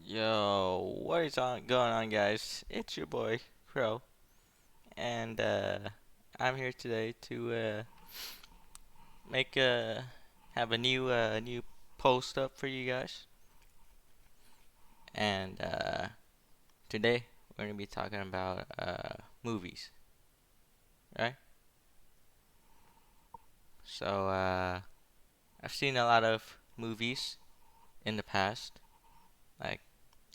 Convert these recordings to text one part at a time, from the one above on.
Yo, what is going on, guys? It's your boy Crow, and I'm here today to make have a new post up for you guys. And today we're gonna be talking about movies, right? So I've seen a lot of movies in the past, like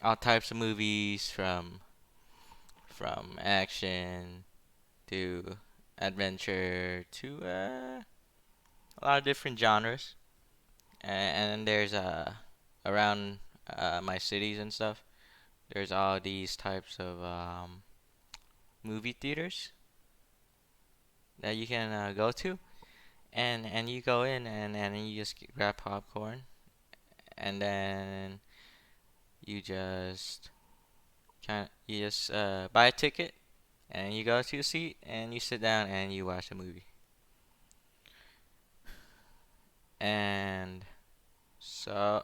all types of movies from action to adventure to a lot of different genres, and there's around my cities and stuff. There's all these types of movie theaters that you can go to, and you go in and you just grab popcorn, and then you just buy a ticket, and you go to a seat and you sit down and you watch a movie. And so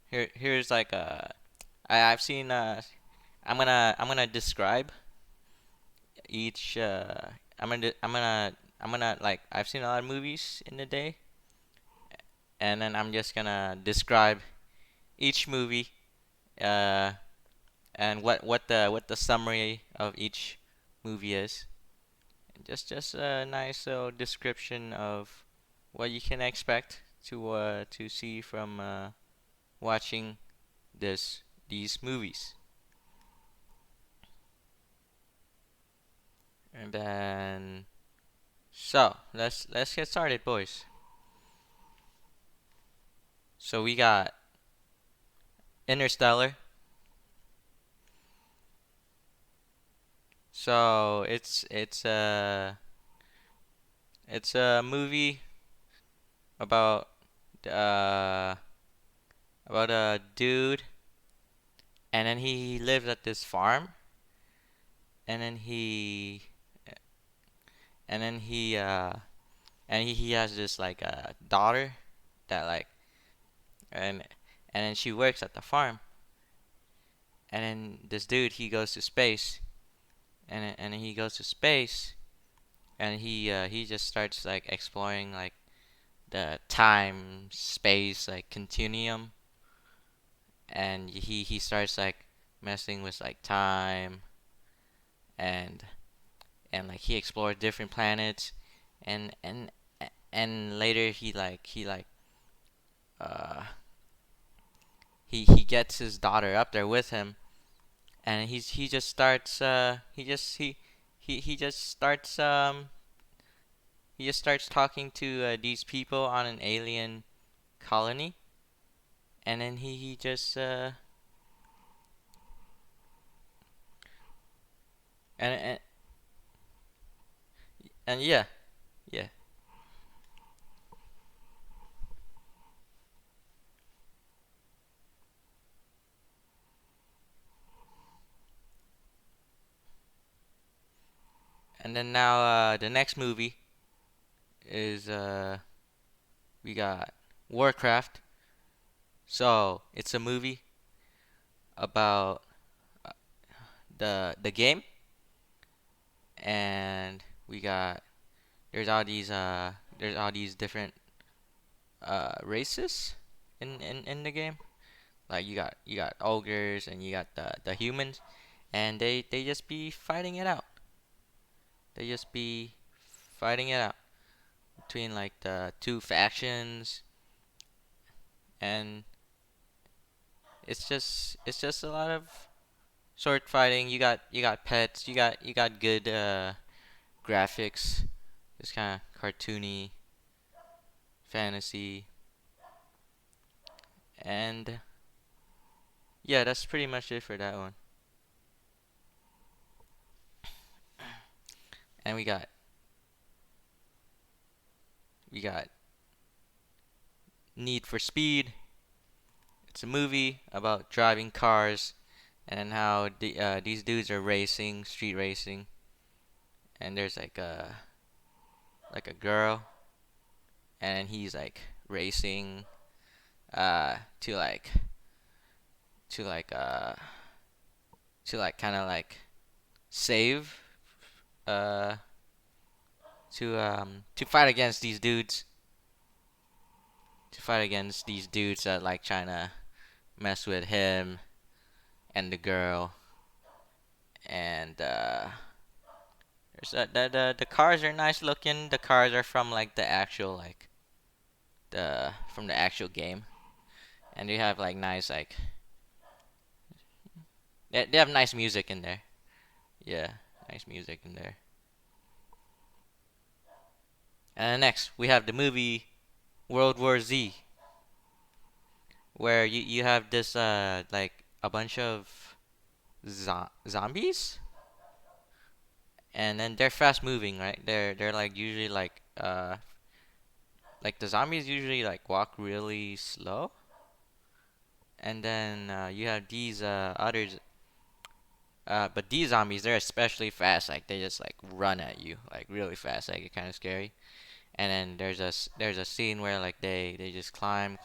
here's like I've seen I'm gonna describe each I'm gonna like I've seen a lot of movies in the day, and then I'm just gonna describe each movie uh and what the summary of each movie is. Just a nice little description of what you can expect to see from watching this these movies. And then let's get started, boys. So we got Interstellar. So it's a movie about uh about a dude, and then he lives at this farm, and then and then he uh he has this like daughter that like and and then she works at the farm, and then this dude he goes to space, and he goes to space, and he just starts like exploring like the time space like continuum, and he starts like messing with like time, and like he explored different planets, and later uh he gets his daughter up there with him, and he just starts he just starts he just starts talking to these people on an alien colony, and then he just and and and yeah, yeah. And then now the next movie is we got Warcraft. So it's a movie about uh, the game, and we got there's all these different races in the game. Like you got ogres, and you got the humans, and they just be fighting it out. They just be fighting it out between like the two factions, and it's just a lot of sword fighting. You got pets. You got good graphics. It's kind of cartoony, fantasy, and yeah, that's pretty much it for that one. And we got Need for Speed. It's a movie about driving cars, and how these dudes are racing, street racing, and there's like a girl, and he's like racing to like to like uh to like kind of like save uh to fight against these dudes, to fight against these dudes that like trying to mess with him and the girl. And there's the cars are nice looking. The cars are from like the actual like the from the actual game. And they have like nice like they have nice music in there. Yeah, nice music in there. And next we have the movie World War Z, where you have this like a bunch of zombies, and then they're fast moving, right? They're like usually like the zombies usually like walk really slow, and then you have these others. But these zombies, they're especially fast. Like they just like run at you, like really fast. Like it's kind of scary. And then there's a scene where like they just climb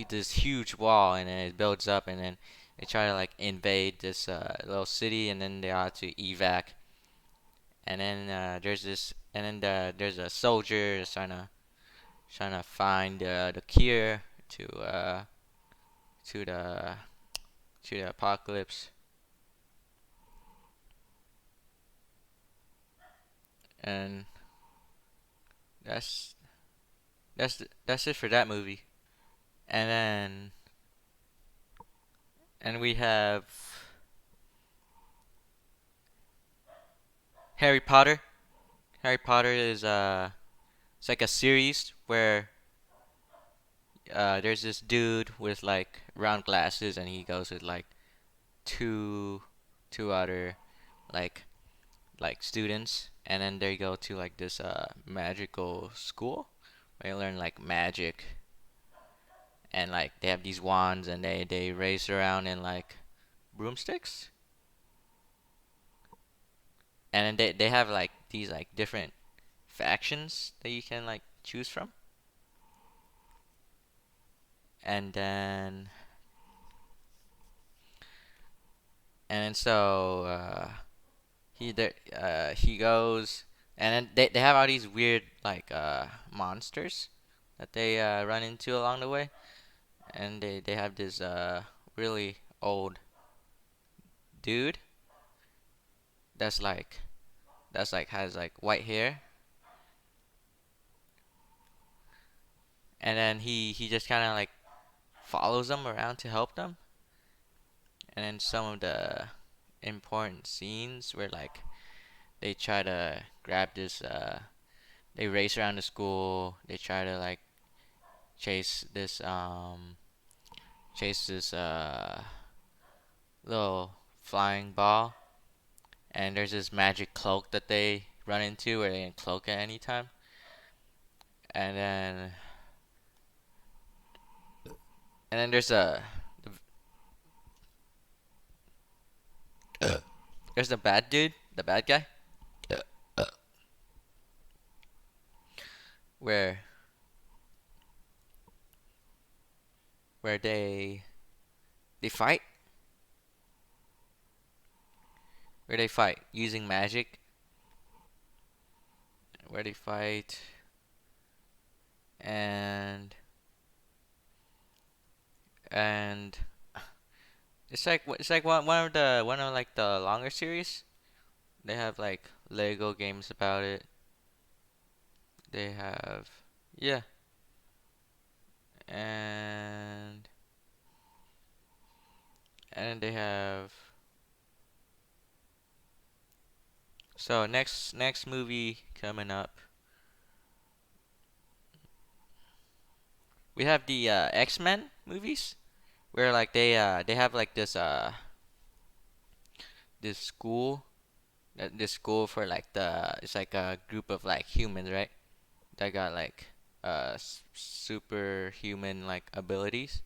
this huge wall, and then it builds up, and then they try to like invade this little city, and then they have to evac. And then there's a soldier that's trying to find the cure to to the to the apocalypse. And that's that's it for that movie. And then and we have Harry Potter. Harry Potter is it's like a series where there's this dude with like round glasses, and he goes with like two two other like students, and then they go to like this magical school where they learn like magic, and like they have these wands, and they race around in like broomsticks, and then they have like these like different factions that you can like choose from. And then so he goes, and then they have all these weird like monsters that they run into along the way, and they have this really old dude that's like has like white hair, and then he just kind of like follows them around to help them. And then some of the important scenes where like they try to grab this they race around the school, they try to like chase this little flying ball, and there's this magic cloak that they run into where they can cloak at any time. And then there's there's the bad dude, the bad guy, where where they fight, using magic, where they fight, and and it's like one of like the longer series. They have like Lego games about it. They have, yeah, and they have. So next movie coming up, we have the X-Men movies, where like they have like this school, this school for like it's like a group of like humans, right? That got like superhuman like abilities,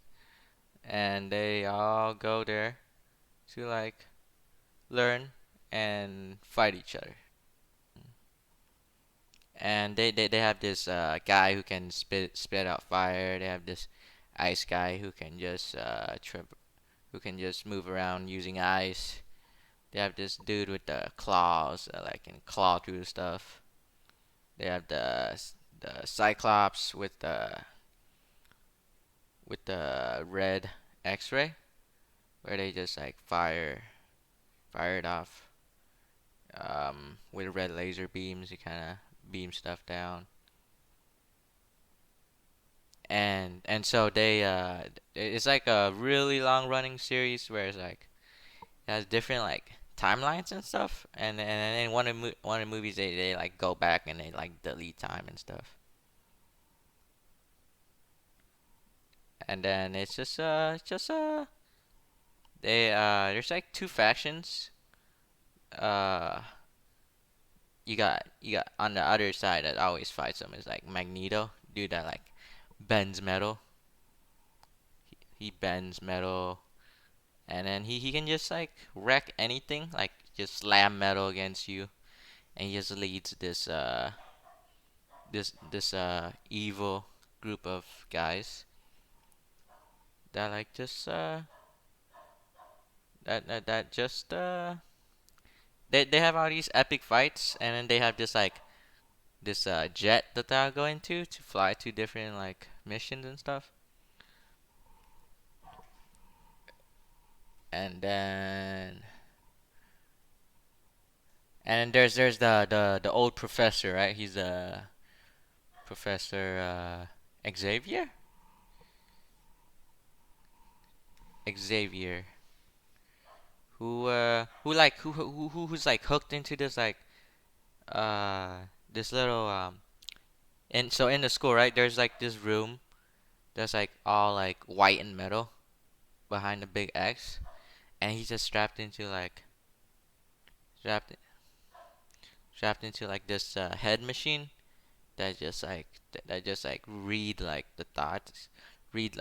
and they all go there to like learn and fight each other. And they have this guy who can spit out fire. They have this ice guy who can just who can just move around using ice. They have this dude with the claws, like can claw through stuff. They have the Cyclops with the red X-ray, where they just like fire it off. With red laser beams, you kind of beam stuff down. And so it's like a really long running series where it's like it has different like timelines and stuff, and in one of the movies they like go back and they like delete time and stuff, and then it's just they there's like two factions. uh you got on the other side that always fights them is like Magneto, dude that like bends metal. He bends metal, and then he can just like wreck anything, like just slam metal against you, and he just leads this evil group of guys that like just that just they have all these epic fights, and then they have this jet that they're going to fly to different like missions and stuff. And then there's the old professor, right? He's Professor Xavier. Xavier, who's like hooked into uh this little and so in the school, right, there's like this room that's like all like white and metal behind the big X, and he's just strapped strapped into like this head machine that just like read like the thoughts, read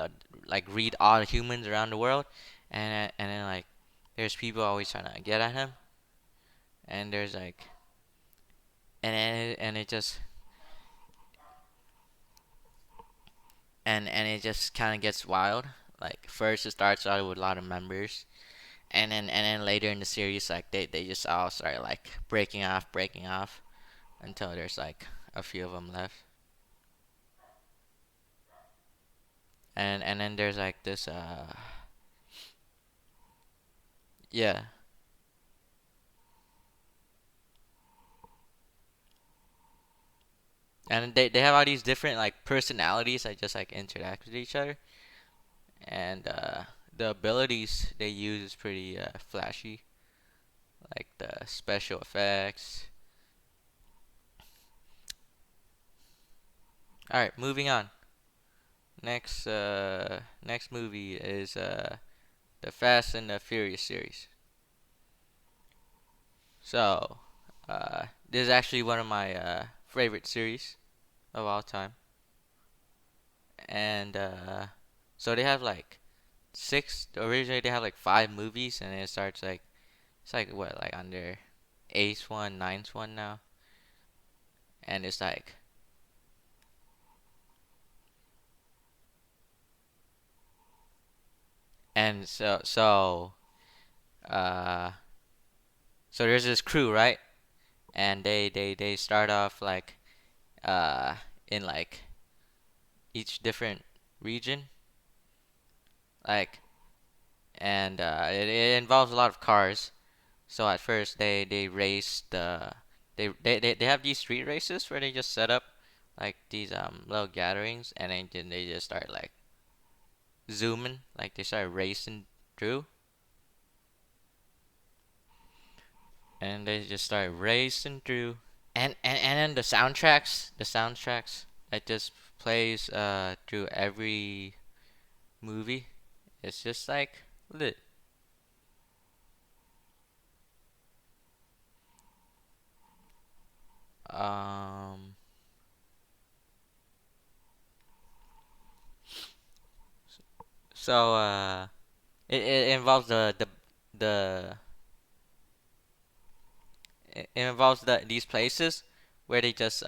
read all the humans around the world, and then like there's people always trying to get at him, and there's like and it just and it just kind of gets wild. Like first it starts out with a lot of members, and then later in the series, like they just all start like breaking off until there's like a few of them left. And then there's like this yeah, and they have all these different like personalities that just like interact with each other, and the abilities they use is pretty flashy, like the special effects. All right, moving on. Next movie is the Fast and the Furious series. So, this is actually one of my favorite series of all time, and so they have like six. Originally, they have like five movies, and it starts like it's like what like on their eighth one, ninth one now, and it's like and uh so there's this crew, right, and they start off like uh in like each different region, like, and it involves a lot of cars. So at first they race they have these street races where they just set up like these little gatherings, and then they just start like zooming, like they start racing through, and they just start racing through, and then the soundtracks that just plays through every movie. It's just like lit. Um, so it involves the it involves these places where they just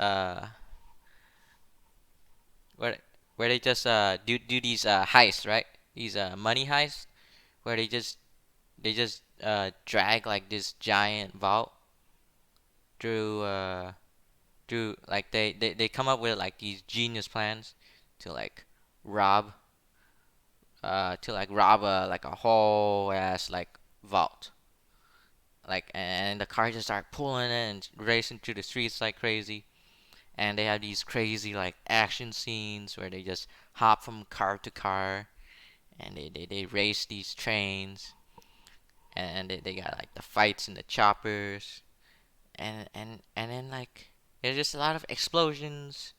where where they just do these heists, right? These money heists where they just drag like this giant vault through like they come up with like these genius plans to like rob rob a like a whole ass like vault. Like, and the cars just start pulling it and racing through the streets like crazy. And they have these crazy like action scenes where they just hop from car to car, and they race these trains, and they got like the fights in the choppers, and then like there's just a lot of explosions,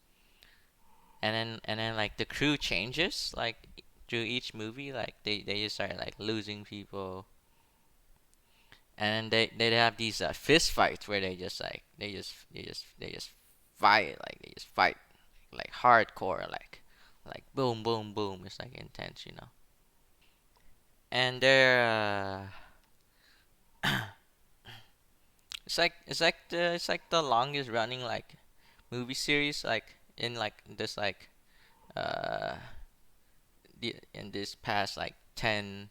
and then like the crew changes like through each movie. Like they just start like losing people, and they have these fist fights where they just fight, like they just fight like hardcore, like boom boom boom. It's like intense, you know. And it's like the longest running like movie series like in like this like uh in this past like 10,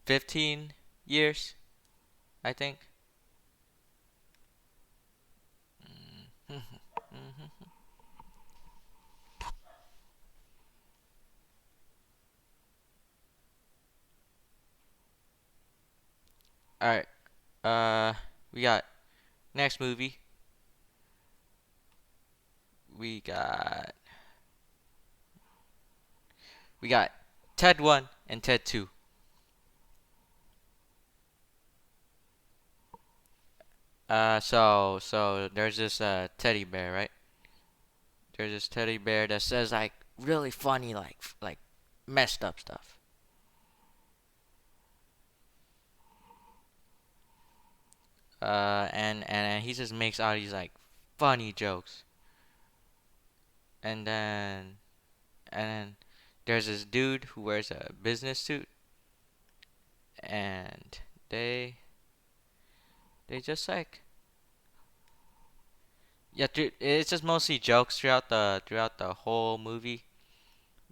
15 years, I think. All right. We got next movie. We got we got Ted 1 and Ted 2. So there's this teddy bear, right? There's this teddy bear that says like really funny like messed up stuff. And he just makes all these like funny jokes. And then there's this dude who wears a business suit, and they they just like, yeah, dude, it's just mostly jokes throughout the whole movie.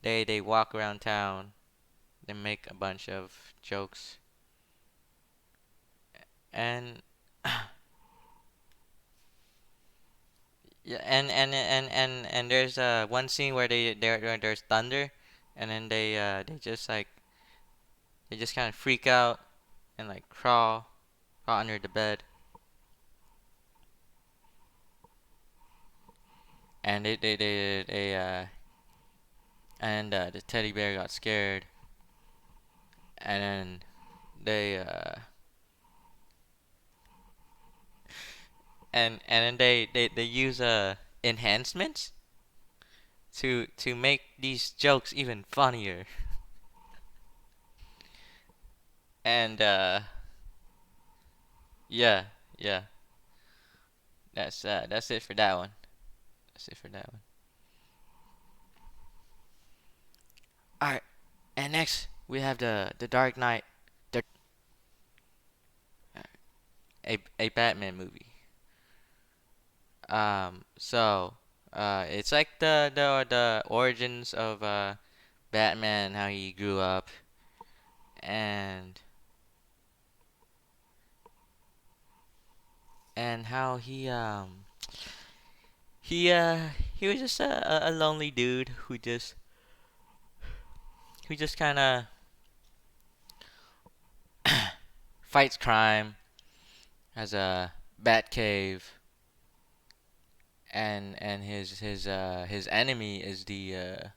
They walk around town, they make a bunch of jokes, and yeah, and there's one scene where there's thunder, and then they just kind of freak out and like crawl under the bed, and the teddy bear got scared, and then they and then they use enhancements to make these jokes even funnier. And yeah, yeah, that's it for that one. That's it for that one. All right, and next we have the Dark Knight, a Batman movie. So it's like the origins of Batman, how he grew up, and how he he was just a lonely dude who just kind of fights crime, has a bat cave, and his enemy is the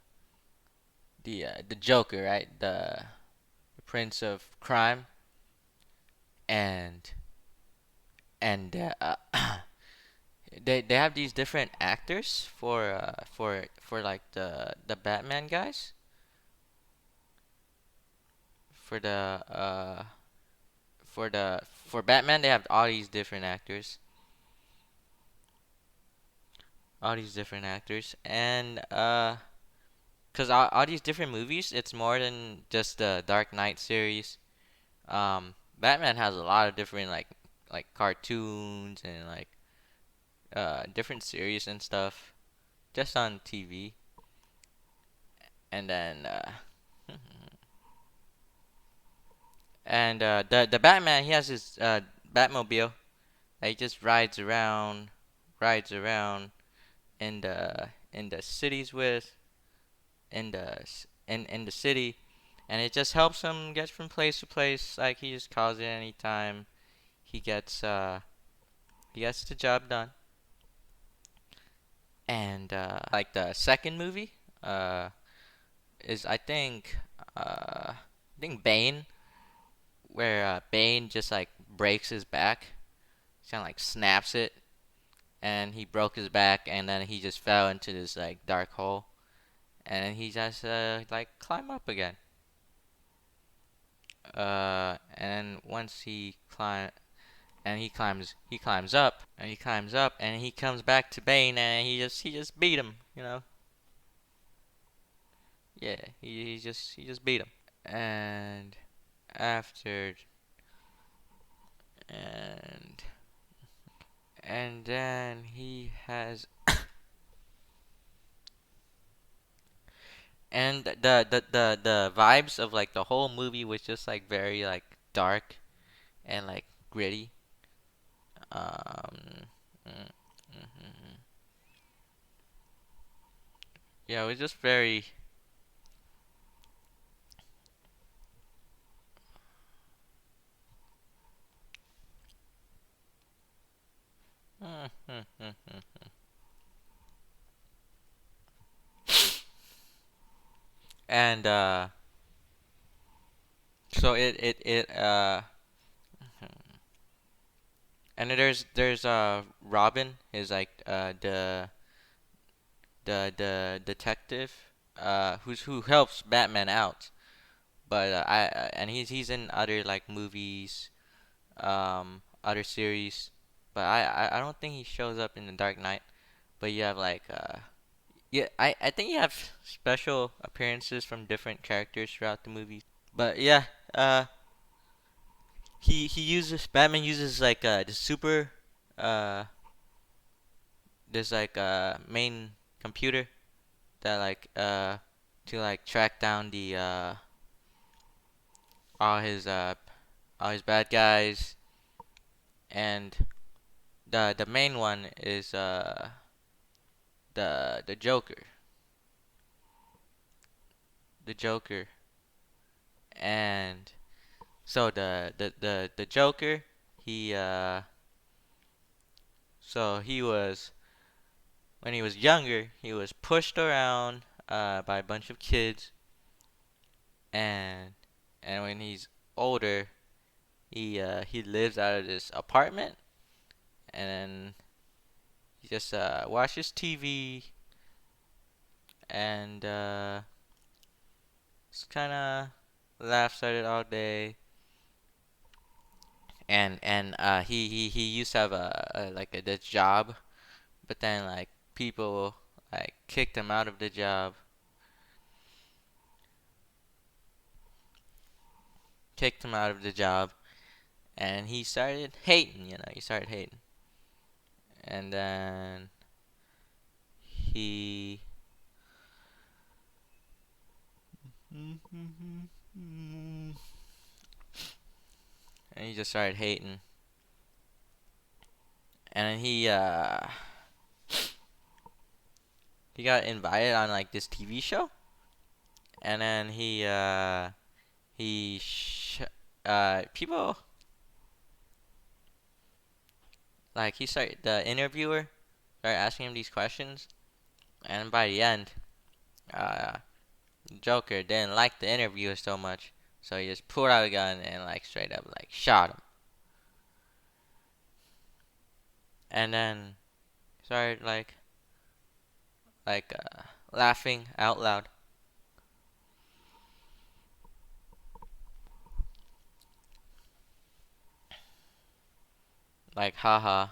Joker, right? The Prince of Crime, and and they have these different actors for like the Batman guys. For the for Batman, they have all these different actors, and cause all these different movies, it's more than just the Dark Knight series. Batman has a lot of different like cartoons and like different series and stuff. just on TV. And then the Batman, he has his Batmobile that he just rides around in the cities with in the city, and it just helps him get from place to place. Like he just calls it anytime he gets he gets the job done. And like the second movie uh is I think Bane, where Bane just like breaks his back, kind of like snaps it, and he broke his back, and then he just fell into this like dark hole, and then he just like climb up again. And once he climbs up, and he comes back to Bane, and he just beat him, you know. Yeah, he just beat him. And after and and then he has and the vibes of like the whole movie was just like very like dark and like gritty. Um, mm, mhm. Yeah, it was just very. And so it and then there's Robin is like the detective who helps Batman out, but and he's in other like movies, other series, but I don't think he shows up in the Dark Knight. But you have like yeah, I think you have special appearances from different characters throughout the movies. But yeah, uh he uses Batman uses like the super uh there's like main computer that like to like track down the all his uh all his bad guys, and the main one is the Joker. And so the Joker, he so he was when he was younger, he was pushed around by a bunch of kids, and when he's older, he lives out of this apartment, and then he just watches TV, and just kind of laughs at it all day. And he used to have a like a this job, but then like people like kicked him out of the job, and he started hating. He started hating, and then he and he just started hating, and then he got invited on like this TV show, and then he people like he started the interviewer started asking him these questions, and by the end, uh, Joker didn't like the interviewer so much, so he just pulled out a gun and like straight up like shot him, and then started laughing out loud, like haha.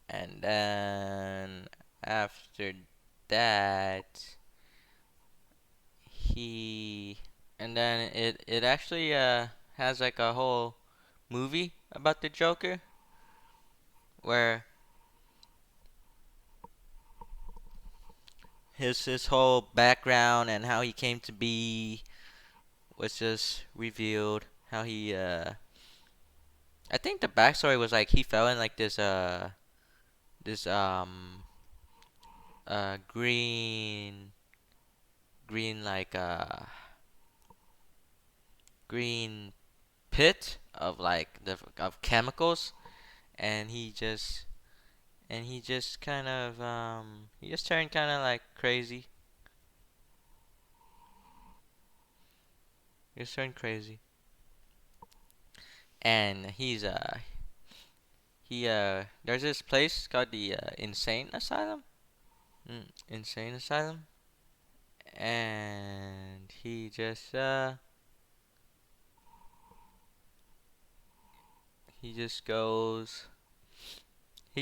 And then after that, he and then it actually has like a whole movie about the Joker where his whole background and how he came to be was just revealed. How he I think the backstory was like he fell in like this green like green pit of like the of chemicals, and he just kind of he just turned kind of like crazy. He just turned crazy, and he there's this place called the insane asylum. Insane asylum, and he just goes he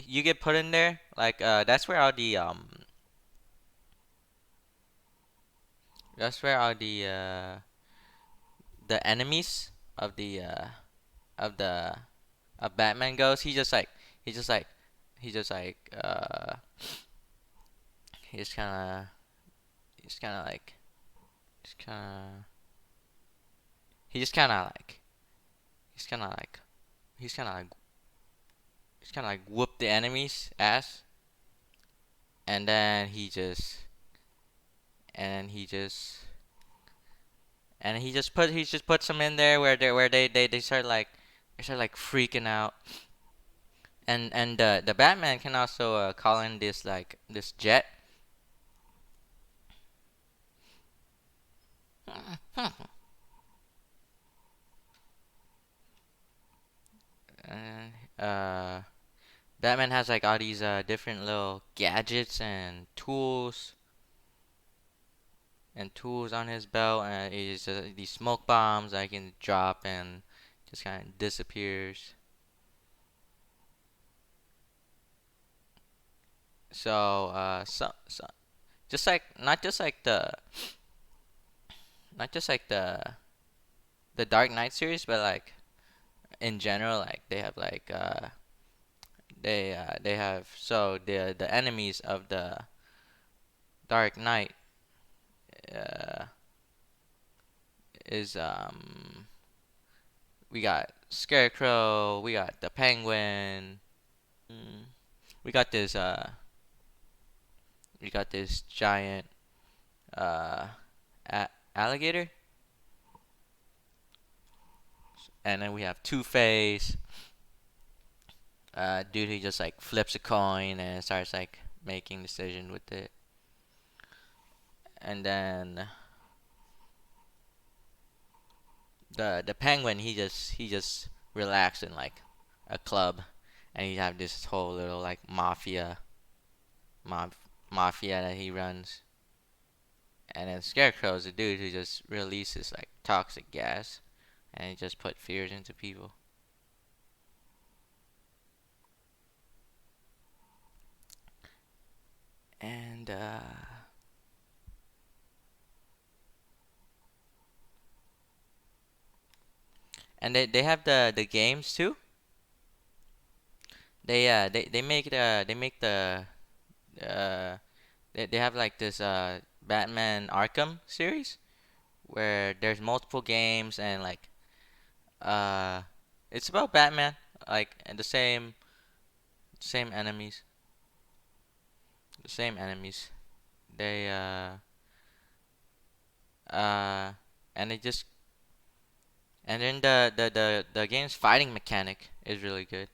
you get put in there like that's where all the enemies of the of the Batman goes. He just like he just like he just kind of he's kind of like he's kind of he just kind of like he's kind of like he's kind of like he's kind of like whoop the enemy's ass, and then he just he just puts them in there where they start like freaking out, and the Batman can also call in this jet. Uh, Batman has like all these different little gadgets and tools on his belt, and he's these smoke bombs I can drop and just kind of disappears. So just like not just like the Dark Knight series, but like in general, like they have so the enemies of the Dark Knight uh is we got Scarecrow, we got the Penguin, mm, we got this giant uh alligator, and then we have Two Face, dude who just like flips a coin and starts like making decision with it, and then the Penguin he just relaxed in like a club, and he have this whole little like mob mafia that he runs. And then Scarecrow is a dude who just releases like toxic gas, and he just put fears into people. And they have the games too. They make uh they have like this Batman Arkham series where there's multiple games, and like uh it's about Batman, like, and same enemies, the same enemies. They uh and they just and then the game's fighting mechanic is really good.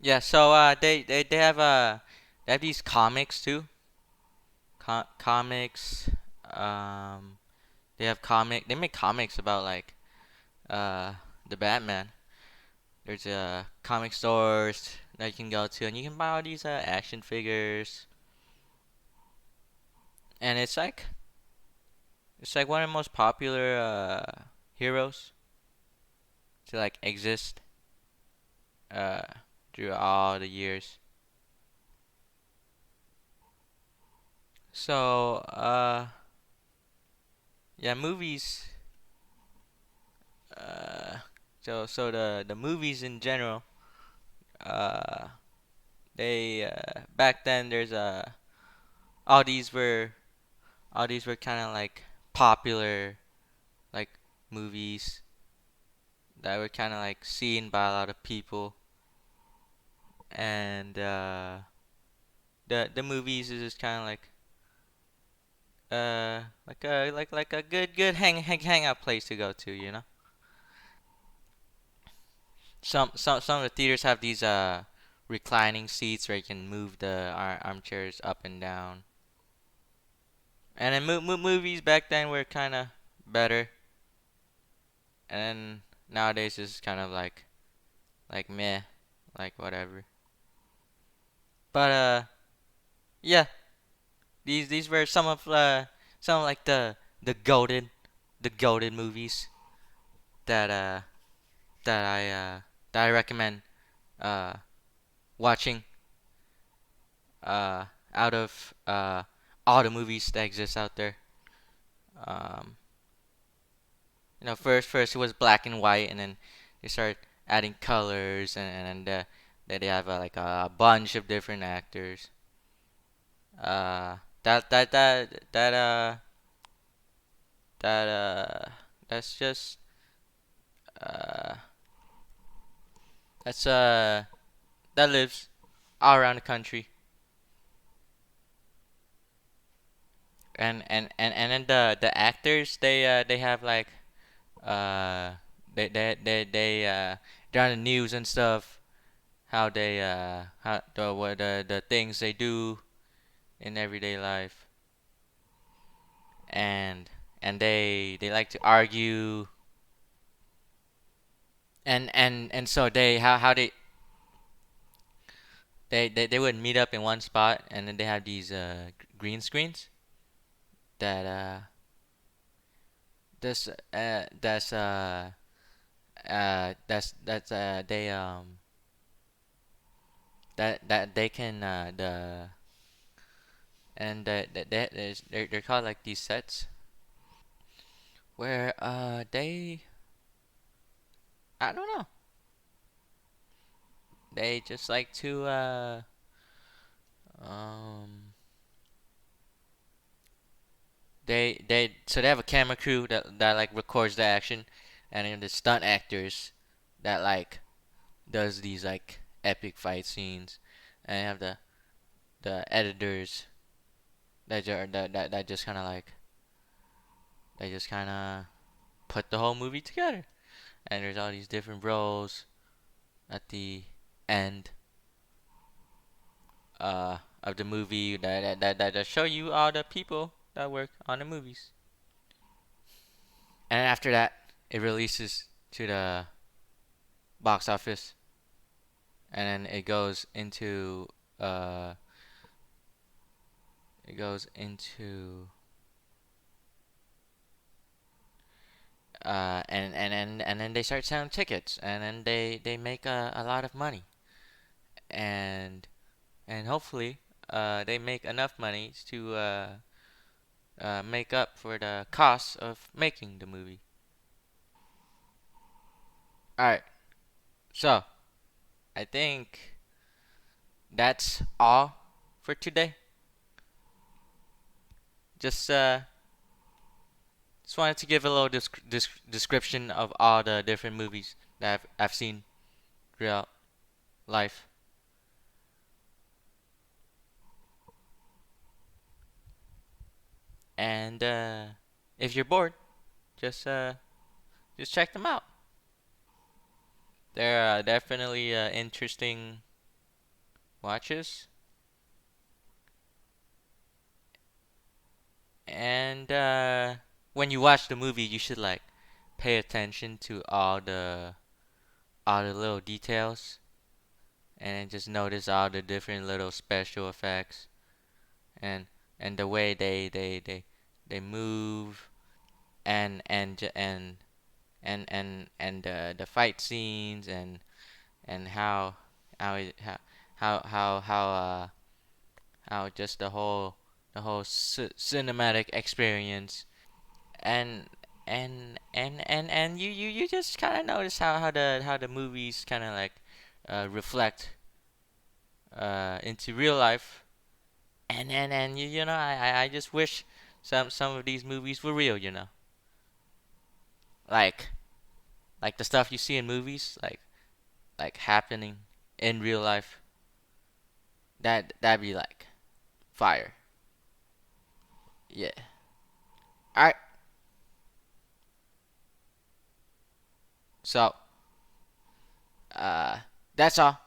Yeah, so they have these comics too. Comics. Um, they make comics about like uh the Batman. There's comic stores that you can go to, and you can buy all these action figures, and it's like one of the most popular heroes to like exist uh through all the years. So yeah, movies. Uh, so the movies in general, uh, they back then there's all these were all these were kind of like popular like movies that were kind of like seen by a lot of people, and the movies is just kind of like a good hangout place to go to, you know. Some of the theaters have these reclining seats where you can move the armchairs up and down. And then movies back then were kind of better, and then nowadays it's kind of like meh, like whatever. But yeah, these were some of like the golden movies that that I uh that I recommend uh watching uh out of all the movies that exist out there. Um, first it was black and white, and then they started adding colors, and then they have like a bunch of different actors. Uh, that that that that uh that that's just uh that's that lives all around the country, and then the actors they have like uh they're on the news and stuff, how they how the what the things they do in everyday life, and they like to argue, and so they how they would meet up in one spot, and then they have these green screens that this that's they that they can they're called like these sets where they I don't know, they just like to um they have a camera crew that like records the action, and then the stunt actors that like does these like epic fight scenes, and you have the editors that just kind of like they just kind of put the whole movie together, and there's all these different roles at the end of the movie that show you all the people that work on the movies, and after that it releases to the box office, and then uh it goes into and then they start selling tickets, and then they make a lot of money, and hopefully they make enough money to make up for the cost of making the movie. All right, so I think that's all for today. Just just wanted to give a little description of all the different movies that I've seen throughout life. And if you're bored, just uh, just check them out. They're definitely interesting watches. And when you watch the movie, you should like pay attention to all the little details, and then just notice all the different little special effects, and the way they move, and the fight scenes, and how it, how just the whole cinematic experience, and you just kind of notice how the movies kind of like reflect into real life, and you know, I just wish some of these movies were real, you know, like the stuff you see in movies, like happening in real life. That'd be like fire. Yeah. All right. So, uh, that's all.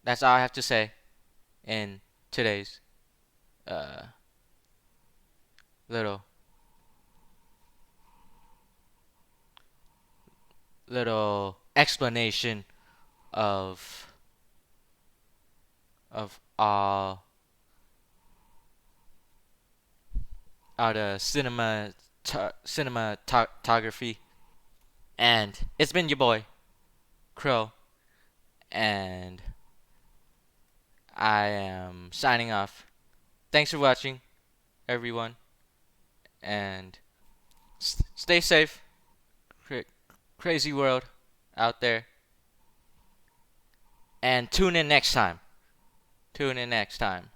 That's all I have to say in today's uh little explanation of all the cinematography. And it's been your boy Crow, and I am signing off. Thanks for watching, everyone, and stay safe. Cra- Crazy world out there, and tune in next time. Tune in next time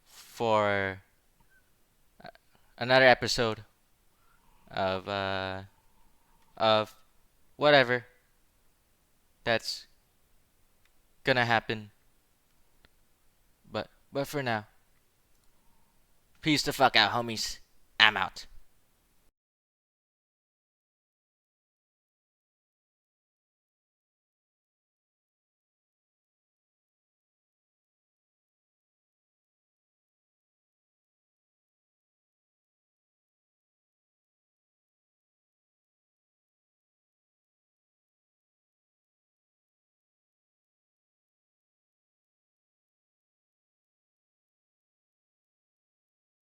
for another episode of of whatever that's gonna happen. But for now, peace the fuck out, homies. I'm out.